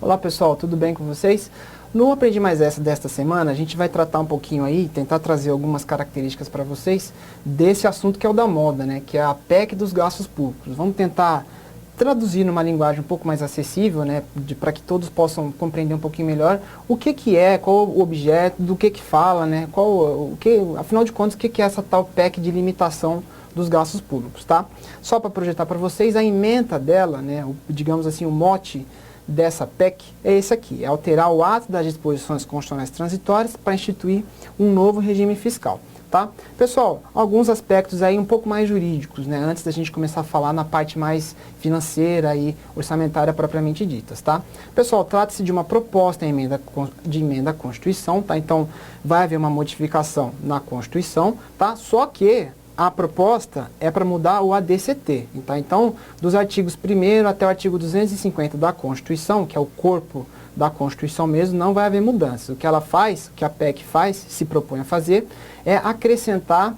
Olá pessoal, tudo bem com vocês? No Aprendi Mais Essa desta semana, a gente vai tratar um pouquinho aí, tentar trazer algumas características para vocês desse assunto que é o da moda, né? Que é a PEC dos gastos públicos. Vamos tentar traduzir numa linguagem um pouco mais acessível, né? Para que todos possam compreender um pouquinho melhor o que é, qual o objeto, do que fala, né? Afinal de contas, o que é essa tal PEC de limitação dos gastos públicos, tá? Só para projetar para vocês, a ementa dela, né? Digamos assim, o mote dessa PEC é esse aqui, é alterar o ato das disposições constitucionais transitórias para instituir um novo regime fiscal, tá? Pessoal, alguns aspectos aí um pouco mais jurídicos, né, antes da gente começar a falar na parte mais financeira e orçamentária propriamente ditas, tá? Pessoal, trata-se de uma proposta de emenda à Constituição, tá? Então, vai haver uma modificação na Constituição, tá? Só que a proposta é para mudar o ADCT. Tá? Então, dos artigos 1º até o artigo 250 da Constituição, que é o corpo da Constituição mesmo, não vai haver mudanças. O que ela faz, o que a PEC faz, se propõe a fazer, é acrescentar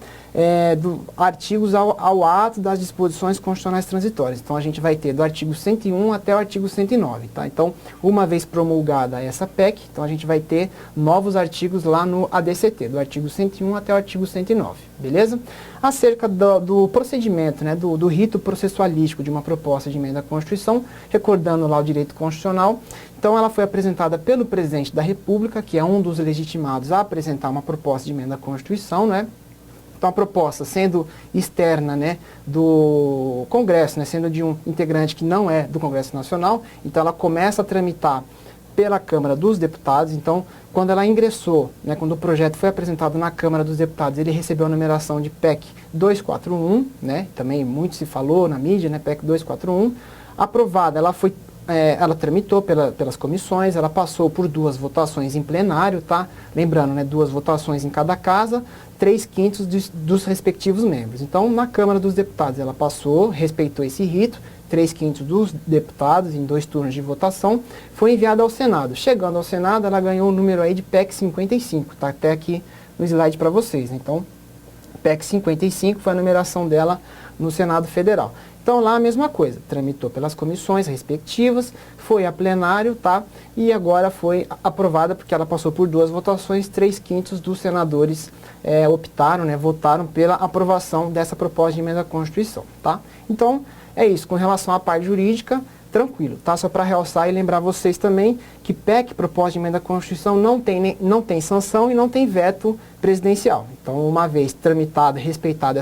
artigos ao ato das disposições constitucionais transitórias. Então, a gente vai ter do artigo 101 até o artigo 109. Tá? Então, uma vez promulgada essa PEC, então a gente vai ter novos artigos lá no ADCT, do artigo 101 até o artigo 109. Beleza? Acerca do procedimento, né, do rito processualístico de uma proposta de emenda à Constituição, recordando lá o direito constitucional, então ela foi apresentada pelo presidente da República, que é um dos legitimados a apresentar uma proposta de emenda à Constituição, né? Então a proposta sendo externa, né, do Congresso, né, sendo de um integrante que não é do Congresso Nacional, então ela começa a tramitar pela Câmara dos Deputados. Então, quando ela ingressou, né, quando o projeto foi apresentado na Câmara dos Deputados, ele recebeu a numeração de PEC 241, né, também muito se falou na mídia, né, PEC 241, aprovada, ela tramitou pelas comissões, ela passou por 2 votações em plenário, tá? Lembrando, né, 2 votações em cada casa, 3/5 dos respectivos membros. Então, na Câmara dos Deputados, ela passou, respeitou esse rito, 3/5 dos deputados em 2 turnos de votação, foi enviada ao Senado. Chegando ao Senado, ela ganhou o número aí de PEC 55, tá até aqui no slide para vocês. Então, PEC 55 foi a numeração dela no Senado Federal. Então, lá a mesma coisa, tramitou pelas comissões respectivas, foi a plenário, tá? E agora foi aprovada porque ela passou por 2 votações, 3/5 dos senadores optaram, né, votaram pela aprovação dessa proposta de emenda à Constituição, tá? Então, é isso, com relação à parte jurídica, tranquilo, tá? Só para realçar e lembrar vocês também que PEC, proposta de emenda à Constituição, não tem sanção e não tem veto presidencial. Então, uma vez tramitado e respeitado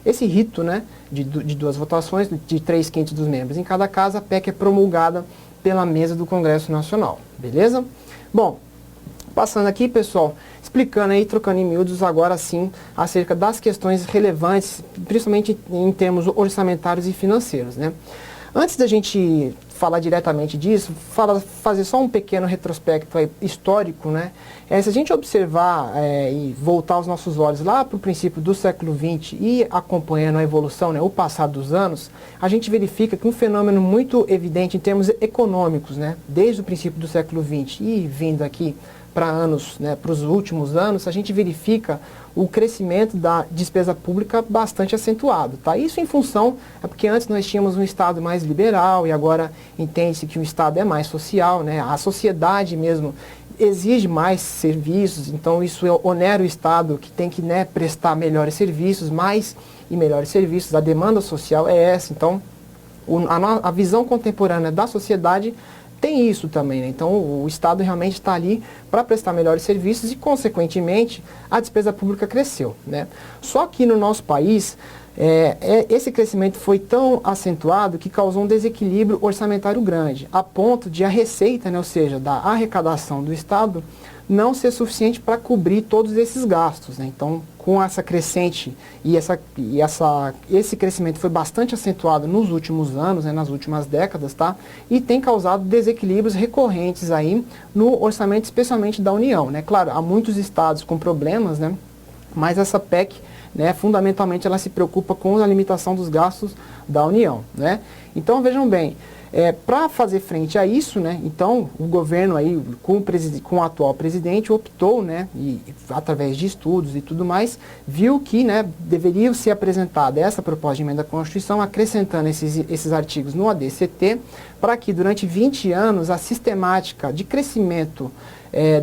esse rito, né, de 2 votações, de 3/5 dos membros em cada casa, a PEC é promulgada pela mesa do Congresso Nacional, beleza? Bom, passando aqui, pessoal, explicando aí, trocando em miúdos agora sim, acerca das questões relevantes, principalmente em termos orçamentários e financeiros, né? Antes da gente falar diretamente disso, fazer só um pequeno retrospecto aí, histórico, né? Se a gente observar e voltar os nossos olhos lá para o princípio do século XX e acompanhando a evolução, né, o passar dos anos, a gente verifica que um fenômeno muito evidente em termos econômicos, né, desde o princípio do século XX e vindo aqui para anos, né, para os últimos anos, a gente verifica o crescimento da despesa pública bastante acentuado, tá? Isso em função, porque antes nós tínhamos um Estado mais liberal e agora entende-se que o Estado é mais social, né? A sociedade mesmo exige mais serviços, então isso onera o Estado que tem que, né, prestar melhores serviços, mais e melhores serviços, a demanda social é essa, então a visão contemporânea da sociedade tem isso também, né? Então o Estado realmente está ali para prestar melhores serviços e, consequentemente, a despesa pública cresceu, né? Só que no nosso país, esse crescimento foi tão acentuado que causou um desequilíbrio orçamentário grande, a ponto de a receita, né, ou seja, da arrecadação do Estado, não ser suficiente para cobrir todos esses gastos, né? Então, com essa crescente esse crescimento foi bastante acentuado nos últimos anos, né, nas últimas décadas, tá? E tem causado desequilíbrios recorrentes aí no orçamento, especialmente da União, né? Claro, há muitos estados com problemas, né? Mas essa PEC né, fundamentalmente ela se preocupa com a limitação dos gastos da União, né? Então vejam bem, para fazer frente a isso, né, então o governo aí, com o atual presidente, optou, né, e através de estudos e tudo mais, viu que, né, deveria ser apresentada essa proposta de emenda à Constituição, acrescentando esses artigos no ADCT, para que durante 20 anos a sistemática de crescimento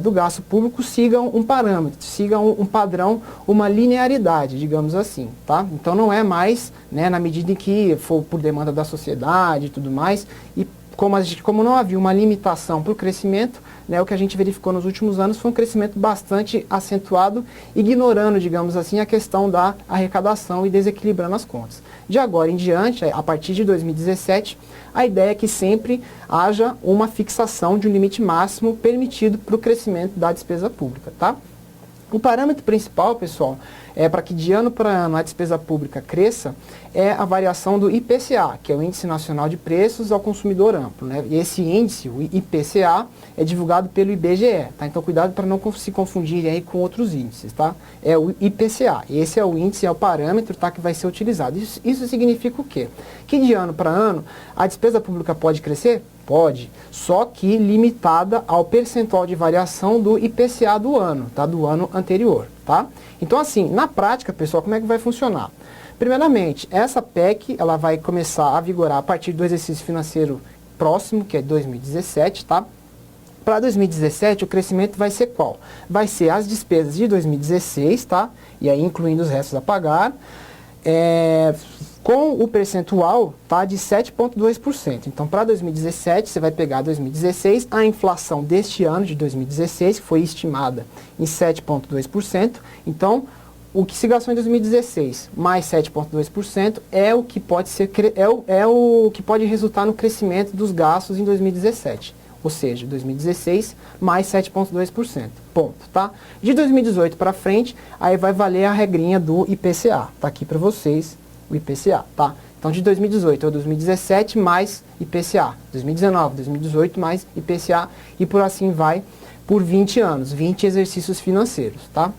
do gasto público siga um parâmetro, siga um padrão, uma linearidade, digamos assim, tá? Então não é mais, né, na medida em que for por demanda da sociedade e tudo mais, e como não havia uma limitação para o crescimento, né, o que a gente verificou nos últimos anos foi um crescimento bastante acentuado, ignorando, digamos assim, a questão da arrecadação e desequilibrando as contas. De agora em diante, a partir de 2017, a ideia é que sempre haja uma fixação de um limite máximo permitido para o crescimento da despesa pública, tá? O parâmetro principal, pessoal, para que de ano para ano a despesa pública cresça, é a variação do IPCA, que é o Índice Nacional de Preços ao Consumidor Amplo, né? E esse índice, o IPCA, é divulgado pelo IBGE, tá? Então cuidado para não se confundirem aí com outros índices, tá? É o IPCA, esse é o índice, é o parâmetro, tá, que vai ser utilizado. Isso significa o quê? Que de ano para ano a despesa pública pode crescer? Pode, só que limitada ao percentual de variação do IPCA do ano, tá? Do ano anterior, tá? Então assim, na prática, pessoal, como é que vai funcionar? Primeiramente, essa PEC, ela vai começar a vigorar a partir do exercício financeiro próximo, que é 2017, tá? Para 2017, o crescimento vai ser qual? Vai ser as despesas de 2016, tá? E aí incluindo os restos a pagar, com o percentual, tá, de 7,2%. Então, para 2017, você vai pegar 2016, a inflação deste ano, de 2016, que foi estimada em 7,2%. Então, o que se gastou em 2016 mais 7,2% é o que pode ser o que pode resultar no crescimento dos gastos em 2017. Ou seja, 2016 mais 7,2%. Ponto, tá? De 2018 para frente, aí vai valer a regrinha do IPCA. Tá aqui para vocês o IPCA, tá? Então de 2018 a 2017 mais IPCA. 2019, 2018 mais IPCA e por assim vai por 20 anos, 20 exercícios financeiros, tá?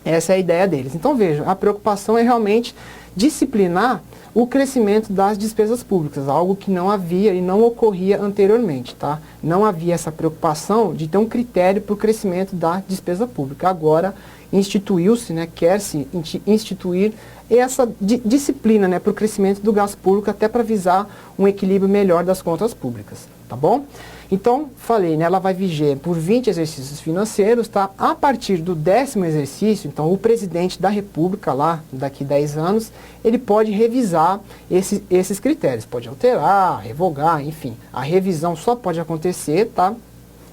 Essa é a ideia deles. Então vejam, a preocupação é realmente disciplinar o crescimento das despesas públicas, algo que não havia e não ocorria anteriormente, tá? Não havia essa preocupação de ter um critério para o crescimento da despesa pública. Agora instituiu-se, né, quer-se instituir essa disciplina, né, para o crescimento do gasto público, até para visar um equilíbrio melhor das contas públicas, tá bom? Então, falei, né, ela vai viger por 20 exercícios financeiros, tá? A partir do 10º exercício, então o presidente da República, lá, daqui 10 anos, ele pode revisar esses critérios, pode alterar, revogar, enfim. A revisão só pode acontecer, tá,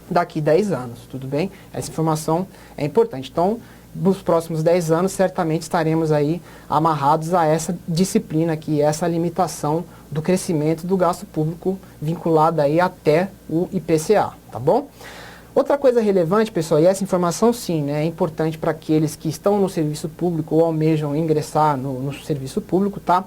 daqui 10 anos, tudo bem? Essa informação é importante. Então, nos próximos 10 anos, certamente estaremos aí amarrados a essa disciplina aqui, essa limitação do crescimento do gasto público vinculada aí até o IPCA, tá bom? Outra coisa relevante, pessoal, e essa informação sim, né, é importante para aqueles que estão no serviço público ou almejam ingressar no serviço público, tá?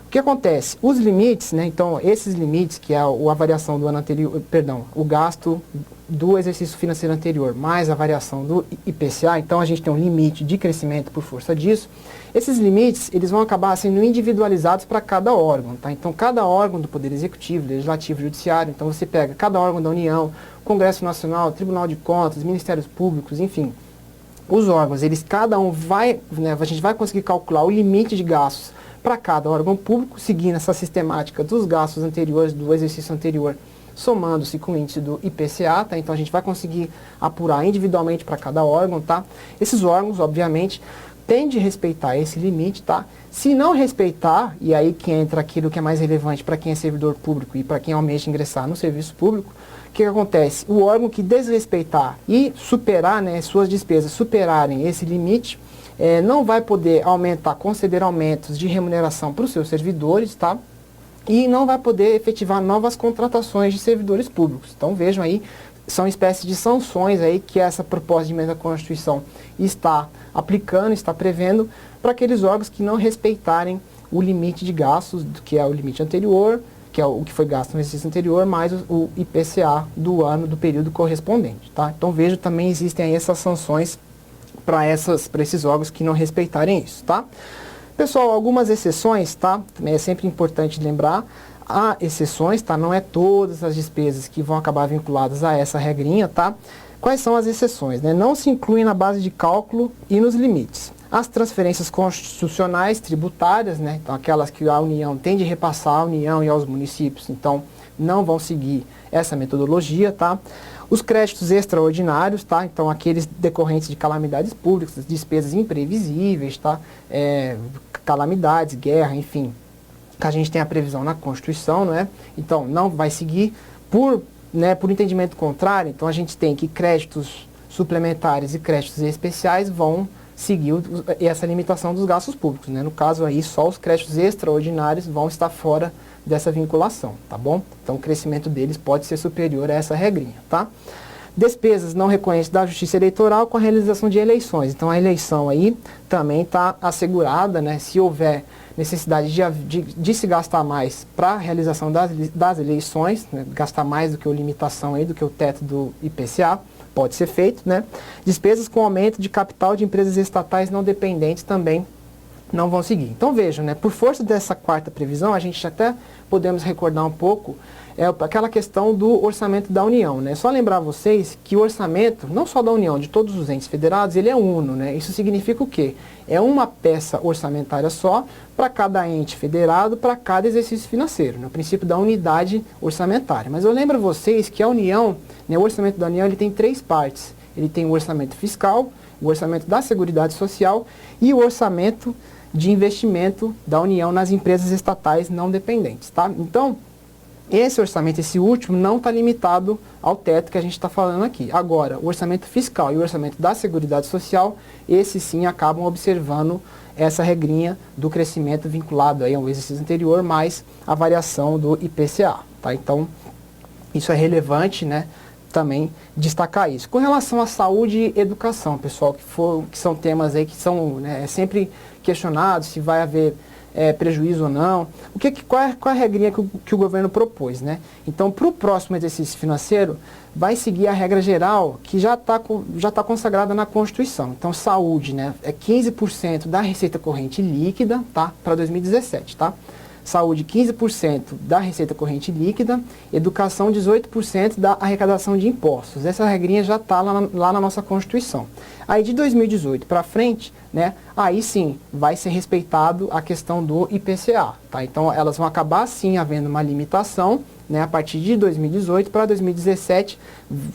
O que acontece? Os limites, né, então esses limites, que é a variação do ano anterior, perdão, o gasto do exercício financeiro anterior, mais a variação do IPCA, então a gente tem um limite de crescimento por força disso. Esses limites, eles vão acabar sendo individualizados para cada órgão, tá? Então cada órgão do Poder Executivo, Legislativo, Judiciário, então você pega cada órgão da União, Congresso Nacional, Tribunal de Contas, Ministérios Públicos, enfim, os órgãos, eles cada um vai, né, a gente vai conseguir calcular o limite de gastos para cada órgão público, seguindo essa sistemática dos gastos anteriores, do exercício anterior, somando-se com o índice do IPCA, tá? Então a gente vai conseguir apurar individualmente para cada órgão, tá? Esses órgãos, obviamente, têm de respeitar esse limite, tá? Se não respeitar, e aí que entra aquilo que é mais relevante para quem é servidor público e para quem almeja ingressar no serviço público, o que acontece? O órgão que desrespeitar e superar, né, suas despesas superarem esse limite, não vai poder conceder aumentos de remuneração para os seus servidores, tá? E não vai poder efetivar novas contratações de servidores públicos. Então vejam aí, são espécies de sanções aí que essa proposta de emenda à Constituição está aplicando, está prevendo para aqueles órgãos que não respeitarem o limite de gastos, que é o limite anterior, que é o que foi gasto no exercício anterior, mais o IPCA do ano, do período correspondente, tá? Então vejo também existem aí essas sanções para esses órgãos que não respeitarem isso, tá? Pessoal, algumas exceções, tá? Também é sempre importante lembrar, há exceções, tá? Não é todas as despesas que vão acabar vinculadas a essa regrinha, tá? Quais são as exceções, né? Não se incluem na base de cálculo e nos limites. As transferências constitucionais tributárias, né? Então, aquelas que a União tem de repassar à União e aos municípios, então, não vão seguir essa metodologia, tá? Os créditos extraordinários, tá? Então, aqueles decorrentes de calamidades públicas, despesas imprevisíveis, tá? Calamidades, guerra, enfim, que a gente tem a previsão na Constituição, não é? Então, não vai seguir por entendimento contrário. Então, a gente tem que créditos suplementares e créditos especiais vão seguir essa limitação dos gastos públicos, né? No caso aí, só os créditos extraordinários vão estar fora dessa vinculação, tá bom? Então, o crescimento deles pode ser superior a essa regrinha, tá? Despesas não recorrentes da Justiça Eleitoral com a realização de eleições. Então, a eleição aí também está assegurada, né? Se houver necessidade de se gastar mais para a realização das eleições, né? Gastar mais do que a limitação aí, do que o teto do IPCA, pode ser feito, né? Despesas com aumento de capital de empresas estatais não dependentes também não vão seguir. Então vejam, né, por força dessa quarta previsão, a gente até podemos recordar um pouco aquela questão do orçamento da União, né? Só lembrar vocês que o orçamento, não só da União, de todos os entes federados, ele é uno, né? Isso significa o quê? É uma peça orçamentária só para cada ente federado, para cada exercício financeiro, no princípio da unidade orçamentária. Mas eu lembro vocês que a União, né, o orçamento da União, ele tem três partes. Ele tem o orçamento fiscal, o orçamento da Seguridade Social e o orçamento de investimento da União nas empresas estatais não dependentes, tá? Então, esse orçamento, esse último, não está limitado ao teto que a gente está falando aqui. Agora, o orçamento fiscal e o orçamento da Seguridade Social, esses sim acabam observando essa regrinha do crescimento vinculado aí ao exercício anterior, mais a variação do IPCA, tá? Então, isso é relevante, né? Também destacar isso. Com relação à saúde e educação, pessoal, que são temas aí que são, né, sempre questionados, se vai haver prejuízo ou não. Qual é a regrinha que o governo propôs, né? Então, para o próximo exercício financeiro, vai seguir a regra geral que já tá consagrada na Constituição. Então, saúde, né, é 15% da receita corrente líquida, tá? Para 2017, tá? Saúde, 15% da receita corrente líquida, educação, 18% da arrecadação de impostos. Essa regrinha já está lá na nossa Constituição. Aí de 2018 para frente, né, aí sim vai ser respeitado a questão do IPCA, tá? Então elas vão acabar sim havendo uma limitação, né, a partir de 2018 para 2017,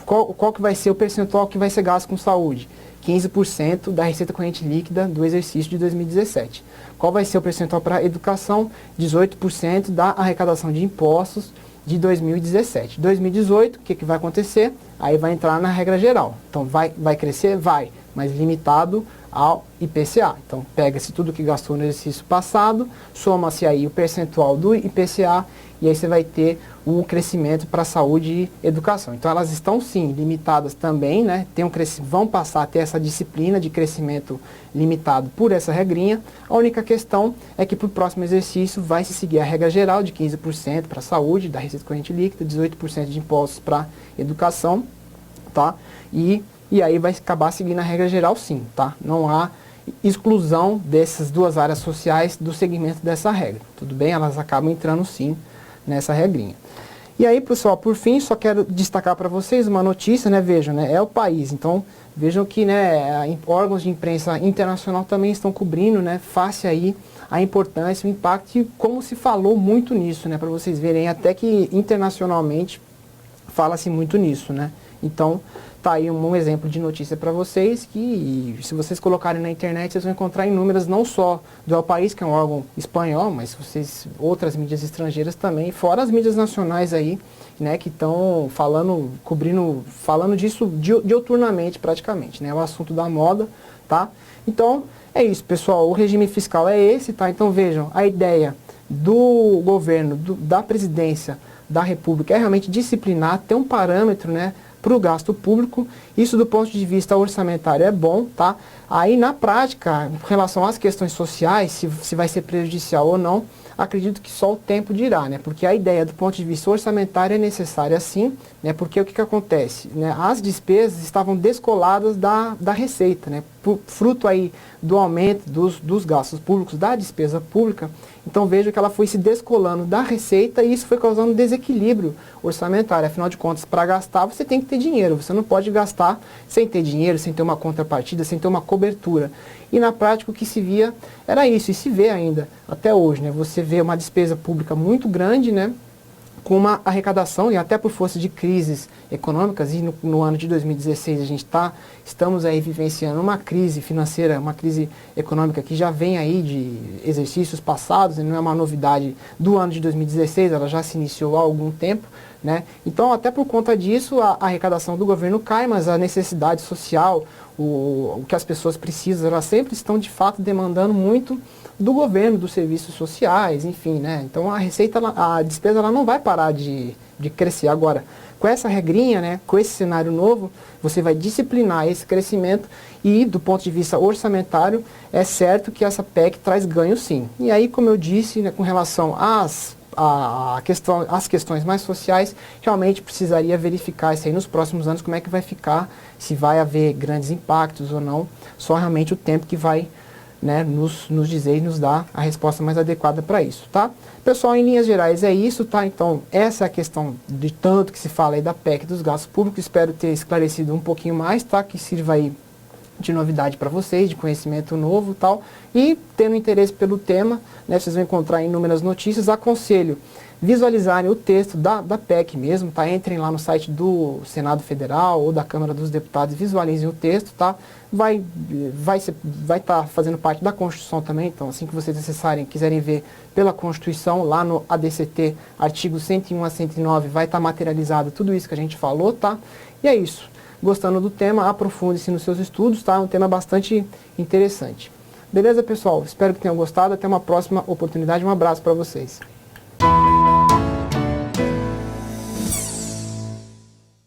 qual que vai ser o percentual que vai ser gasto com saúde? 15% da receita corrente líquida do exercício de 2017. Qual vai ser o percentual para a educação? 18% da arrecadação de impostos de 2017. 2018, o que vai acontecer? Aí vai entrar na regra geral. Então, vai crescer? Vai, mas limitado ao IPCA. Então, pega-se tudo que gastou no exercício passado, soma-se aí o percentual do IPCA e aí você vai ter o crescimento para saúde e educação. Então, elas estão sim limitadas também, né? Vão passar a ter essa disciplina de crescimento limitado por essa regrinha. A única questão é que para o próximo exercício vai se seguir a regra geral de 15% para a saúde, da receita corrente líquida, 18% de impostos para educação, tá? E aí vai acabar seguindo a regra geral sim, tá? Não há exclusão dessas duas áreas sociais do segmento dessa regra, tudo bem? Elas acabam entrando sim nessa regrinha. E aí, pessoal, por fim, só quero destacar para vocês uma notícia, né? Vejam, né? É o país, então vejam que, né, órgãos de imprensa internacional também estão cobrindo, né, face aí a importância, o impacto e como se falou muito nisso, né? Para vocês verem, até que internacionalmente fala-se muito nisso, né? Então, tá aí um exemplo de notícia para vocês que, se vocês colocarem na internet, vocês vão encontrar inúmeras, não só do El País, que é um órgão espanhol, mas outras mídias estrangeiras também, fora as mídias nacionais aí, né, que estão falando disso diuturnamente praticamente, né? É o assunto da moda, tá? Então, é isso, pessoal, o regime fiscal é esse, tá? Então, vejam, a ideia do governo, da presidência da República é realmente disciplinar, ter um parâmetro, né, para o gasto público. Isso do ponto de vista orçamentário é bom, tá? Aí na prática, em relação às questões sociais, se vai ser prejudicial ou não, acredito que só o tempo dirá, né? Porque a ideia do ponto de vista orçamentário é necessária sim, né? Porque o que acontece? Né? As despesas estavam descoladas da receita, né? Fruto aí do aumento dos gastos públicos, da despesa pública. Então veja que ela foi se descolando da receita e isso foi causando desequilíbrio orçamentário. Afinal de contas, para gastar você tem que ter dinheiro. Você não pode gastar sem ter dinheiro, sem ter uma contrapartida, sem ter uma cobertura. E na prática o que se via era isso, e se vê ainda até hoje, né? Você vê uma despesa pública muito grande, né? Com uma arrecadação, e até por força de crises econômicas, e no ano de 2016 estamos aí vivenciando uma crise financeira, uma crise econômica que já vem aí de exercícios passados, e não é uma novidade do ano de 2016, ela já se iniciou há algum tempo, né? Então, até por conta disso, a arrecadação do governo cai, mas a necessidade social, o que as pessoas precisam, elas sempre estão de fato demandando muito do governo, dos serviços sociais, enfim, né? Então a receita, a despesa ela não vai parar de crescer. Agora, com essa regrinha, né, com esse cenário novo, você vai disciplinar esse crescimento e, do ponto de vista orçamentário, é certo que essa PEC traz ganho sim. E aí, como eu disse, né, com relação às questões mais sociais, realmente precisaria verificar isso aí nos próximos anos, como é que vai ficar, se vai haver grandes impactos ou não, só realmente o tempo que vai, né, nos dizer e nos dar a resposta mais adequada para isso, tá? Pessoal, em linhas gerais é isso, tá? Então, essa é a questão de tanto que se fala aí da PEC dos gastos públicos, espero ter esclarecido um pouquinho mais, tá? Que sirva aí de novidade para vocês, de conhecimento novo e tal, e tendo interesse pelo tema, né, vocês vão encontrar inúmeras notícias, aconselho visualizarem o texto da PEC mesmo, tá? Entrem lá no site do Senado Federal ou da Câmara dos Deputados, visualizem o texto, tá? Vai estar fazendo parte da Constituição também, então assim que vocês acessarem, quiserem ver pela Constituição, lá no ADCT, artigo 101 a 109, vai estar materializado tudo isso que a gente falou, tá? E é isso. Gostando do tema, aprofunde-se nos seus estudos, tá? É um tema bastante interessante. Beleza, pessoal? Espero que tenham gostado. Até uma próxima oportunidade. Um abraço para vocês.